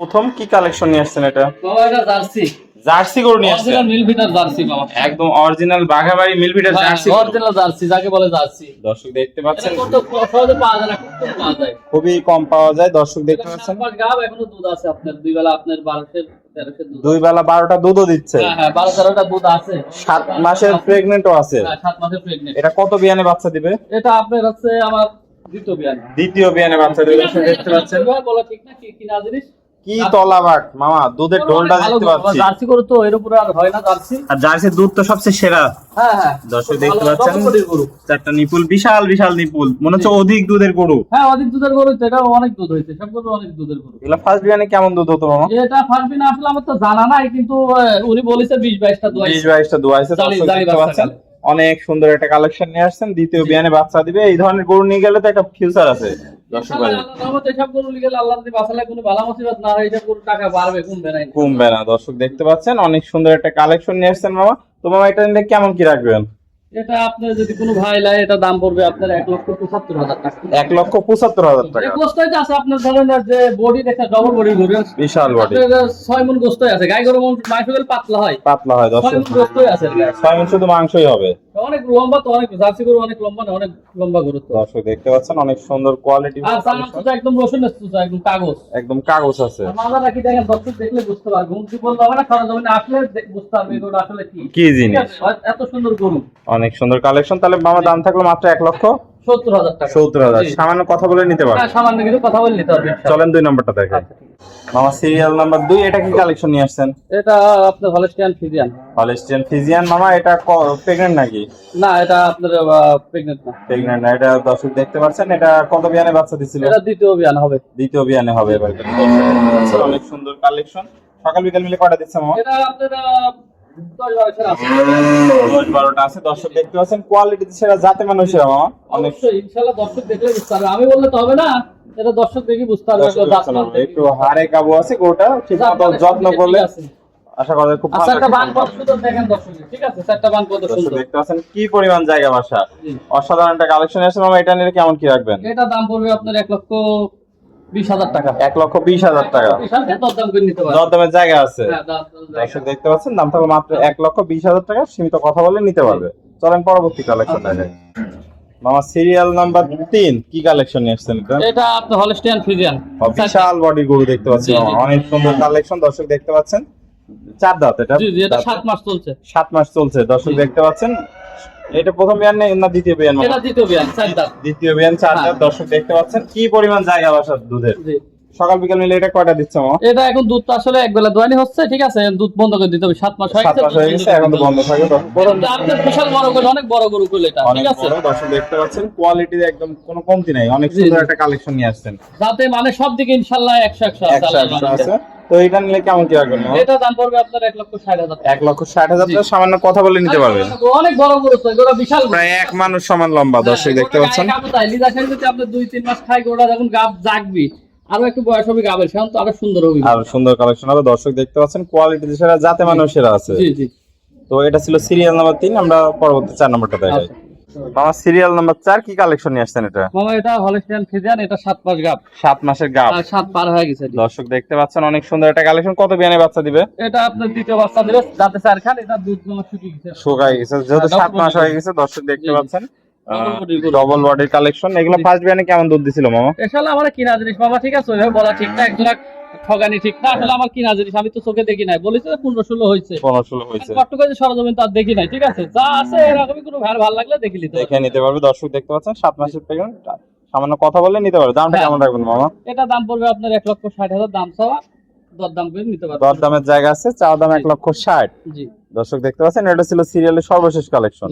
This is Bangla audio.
প্রথম কি কালেকশন নিয়ে আসছেন এটা? বাবা এটা জার্সি। জার্সি গরু নিয়ে আসছেন? অরিজিনাল মিল ফিটার জার্সি বাবা। একদম অরিজিনাল বাঘাবাড়ি মিল ফিটার জার্সি। অরিজিনাল জার্সি যাকে বলে জার্সি। দর্শক দেখতে পাচ্ছেন এটা কত সহজে পাওয়া যায় না, খুব পাওয়া যায়। খুবই কম পাওয়া যায়। দর্শক দেখতে পাচ্ছেন 7 মাস গাব এখনো দুধ আছে আপনার দুই বেলা আপনার 12 13 দুধ। দুই বেলা 12টা দুধও দিচ্ছে। হ্যাঁ 12-13টা দুধ আছে। 7 মাসের প্রেগন্যান্টও আছে। হ্যাঁ 7 মাসের প্রেগন্যান্ট। এটা কত বিয়ানে বাচ্চা দিবে? এটা আপনার হচ্ছে আমার দ্বিতীয় বিয়ান। দ্বিতীয় বিয়ানে বাচ্চা দিবে। দর্শক দেখতে পাচ্ছেন বলা ঠিক না কি না জিনিস কি তলাবাট মামা, দুধের ঢোলটা দেখতে পাচ্ছি। জার্সি করে তো এর উপরে আর হয় না জার্সি। আর জার্সির দুধ তো সবচেয়ে সেরা। হ্যাঁ দর্শক দেখতে পাচ্ছেন চারটা নিপুল, বিশাল বিশাল নিপুল, মনে হচ্ছে অধিক দুধের গরু। হ্যাঁ অধিক দুধের গরু, এটা অনেক দুধ হয়েছে, সব গরু অনেক দুধের গরু। এগুলা ফার্স্ট বিয়ানে কেমন দুধ হতো মামা? এটা ফার্স্ট বিয়ানে আসলে আমার তো জানা নাই, কিন্তু উনি বলেছে 20-22টা দোয়াইছে। 20-22টা দোয়াইছে। দর্শক দেখতে পাচ্ছেন অনেক সুন্দর একটা কালেকশন নিয়ে আসছেন। দ্বিতীয় বিয়ানে বাচ্চা দিবে। এই ধরনের গরু নিয়ে গেলে তো একটা ফিউচার আছে দর্শক ভাই। এসব গরু নিয়ে গেলে আল্লাহ যদি বাঁচালে কোনো বালা মুসিবত না হয়, এসব গরু টাকা বাড়বে, কমবে না। কমবে না। দর্শক দেখতে পাচ্ছেন অনেক সুন্দর একটা কালেকশন নিয়ে আসছেন মামা। তো মামা এটা নিলে কেমন কি রাখবেন? এটা আপনার যদি কোনো ভাই লাই, এটা দাম পড়বে আপনার 1,75,000 টাকা। 1,75,000 টাকা। গোস্ত আছে আপনার ধরেন যে বডি দেখে ডবল বডি গরু, বিশাল বডি, 6 মণ গোস্ত আছে। গাই গরু মাংস গেলে পাতলা হয়, পাতলা হয়। 6 মণ গোস্ত আছে। 6 মণ শুধু মাংসই হবে। অনেক লম্বা তো, অনেক জার্সি গরু অনেক লম্বা না, অনেক লম্বা গরু তো। দর্শক দেখতে পাচ্ছেন অনেক সুন্দর কোয়ালিটি। আর চামড়া একদম রসুন একদম কাগজ, একদম কাগজ আছে। মাথা রাখি দেখেন, দর্শক দেখলে বুঝতে পারবে। মুখ দিয়ে বলতে হবে না, সরজমিনে আসলে বুঝতে পারবে গরু আসলে কি জিনিস। এত সুন্দর গরু, অনেক সুন্দর কালেকশন। তাহলে মামা দাম থাকলো মাত্র 1,70,000 টাকা। 1,70,000। সামান্য কথা বলে নিতে পারবেন। হ্যাঁ সামান্য কিছু কথা বলে নিতে পারবেন। চলেন 2 নম্বরটা দেখেন মামা। সিরিয়াল নাম্বার 2, এটা কি কালেকশন নিয়ে আসছেন? এটা আপনার হলস্টিয়ান ফ্রিজিয়ান। হলস্টিয়ান ফ্রিজিয়ান মামা, এটা প্রেগন্যান্ট নাকি? না এটা আপনার প্রেগন্যান্ট না। প্রেগন্যান্ট না। এটা দর্শক দেখতে পাচ্ছেন এটা কত বিয়ানে বাচ্চা দিছিল? এটা দ্বিতীয় বিয়ান হবে। দ্বিতীয় বিয়ানে হবে এবার। অনেক সুন্দর কালেকশন। সকাল বিকাল মিলে কয়টা দিচ্ছে মামা? এটা আপনার 10-12 আছে। 10-12টা আছে। দর্শক দেখতে পাচ্ছেন কোয়ালিটি সেরা, জাতে মানুষ সেরা মামা। অনেক অবশ্যই ইনশাআল্লাহ দর্শক দেখলে বুঝতে পারবে, আমি বললে তো হবে না, এটা দর্শক দেখি বুঝতে পারবে। একটু হাড়ে কাবু আছে গোটা, ঠিকমতো যত্ন করলে আশা করা যায় খুব ভালো। একটা বান কত সুন্দর দেখেন দর্শক, ঠিক আছে? চারটা বান কত সুন্দর দেখতে পাচ্ছেন কি পরিমাণ জায়গা বাসা। অসাধারণ একটা কালেকশন আছে মামা। এটা নিলে কেমন কি রাখবেন? এটা দাম পড়বে আপনার 1,20,000 টাকা। 1,20,000 টাকা। দরদাম করে নিতে পারবেন, দরদামের জায়গা আছে। হ্যাঁ দর্শক দেখতে পাচ্ছেন দাম থাকবে মাত্র 1,20,000 টাকা। সীমিত কথা বলে নিতে পারবে। চলেন পরবর্তী কালেকশন দেখেন মামা। সিরিয়াল নাম্বার 3, কি কালেকশন নিয়ে আসছেন এটা? এটা আপনার হলস্টিয়ান ফ্রিজিয়ান। বিশাল বডি গরু দেখতে পাচ্ছেন মামা। অনেক সুন্দর কালেকশন। দর্শক দেখতে পাচ্ছেন 4 দাঁত। এটা জি জি, এটা 7 মাস চলছে। 7 মাস চলছে। দর্শক দেখতে পাচ্ছেন এটা প্রথম বিয়ান না দ্বিতীয় বিয়ান? এটা দ্বিতীয় বিয়ান, 4 দাঁত। দ্বিতীয় বিয়ান, 4 দাঁত। দর্শক দেখতে পাচ্ছেন কি পরিমাণ জায়গা বাসা দুধের। জি সকাল বিকাল মিলে এটা কয়টা দিচ্ছে মামা? এটা এখন দুধ তো আসলে এক বেলা দোয়ানি হচ্ছে, ঠিক আছে? দুধ বন্ধ করে দিতে হবে। 7 মাস হয়ে 7 মাস হয়ে গেছে, এখন তো বন্ধ থাকে। আপনার বিশাল বড় করে, অনেক বড় গরু কইলে এটা, ঠিক আছে? দর্শক দেখতে পাচ্ছেন কোয়ালিটি একদম কোনো কমতি নাই। অনেক সুন্দর একটা কালেকশন নিয়ে আসছেন, যাতে মানে সব দিকে ইনশাআল্লাহ 100 আছে। তো এটা নিলে কেমন কি রাখবেন? এটা দাম পড়বে আপনার 1,60,000 টাকা। 1,60,000 টাকা। সামান্য কথা বলে নিতে পারবেন। অনেক বড় গরু তো, এগুলো বিশাল, প্রায় এক মানুষ সমান লম্বা। দর্শক দেখতে পাচ্ছেন লিদা খাই যদি আপনি 2-3 মাস খাই, গোড়া যখন গাব জাগবি, আরো একটু বয়স হবে গাবের, সেখান তো আরো সুন্দর হবে, আর সুন্দর কালেকশন হবে। দর্শক দেখতে পাচ্ছেন কোয়ালিটি সেরা, জাতে মানুষেরা আছে। জি জি। তো এটা ছিল সিরিয়াল নাম্বার 3। আমরা পরবর্তী 4 নম্বরটা দেখাই। আমার সিরিয়াল নাম্বার 4, কি কালেকশন নিয়ে আসছেন এটা? মামা এটা হলস্টিয়ান ফ্রিজিয়ান। এটা 7 মাস গাব। 7 মাসের গাব। আর 7 পার হয়ে গেছে। দর্শক দেখতে পাচ্ছেন অনেক সুন্দর একটা কালেকশন। কত বিয়ানে বাচ্চা দিবে? এটা আপনার দ্বিতীয় বাচ্চা দিবে, যাতে 4 খান। এটা দুধ জমা শুকিয়ে গেছে, শুকায় গেছে, যেহেতু 7 মাস হয়ে গেছে। দর্শক দেখতে পাচ্ছেন ডবল বডির কালেকশন। এগুলো ফার্স্ট বিয়ানে কেমন দুধ দিছিল মামা? আসলে আমার কিনা জিনিস মামা, ঠিক আছে? ওইভাবে বলা ঠিক না, একজোড়া ঠগানি ঠিক না। আসলে আমার কিনা জিনিস, আমি তো চোখে দেখি নাই। বলেছে 15-16 হয়েছে। 15-16 হয়েছে। কষ্ট করে সরজমিন তো আর দেখি নাই, ঠিক আছে? যা আছে এরকমই কোনো ভালো লাগলে দেখে নিতে পারবে। দর্শক দেখতে পাচ্ছেন 7 মাসের প্রেগন্যান্ট। সামান্য কথা বলে নিতে পারবে। দামটা কেমন রাখবেন মামা? এটা দাম পড়বে আপনার 1,60,000 দাম চাওয়া, দরদাম করে নিতে পারবেন। দরদামের জায়গা আছে। চাওয়া দাম 1,60,000। জি। দর্শক দেখতে পাচ্ছেন এটা ছিল সিরিয়ালের সর্বশেষ কালেকশন।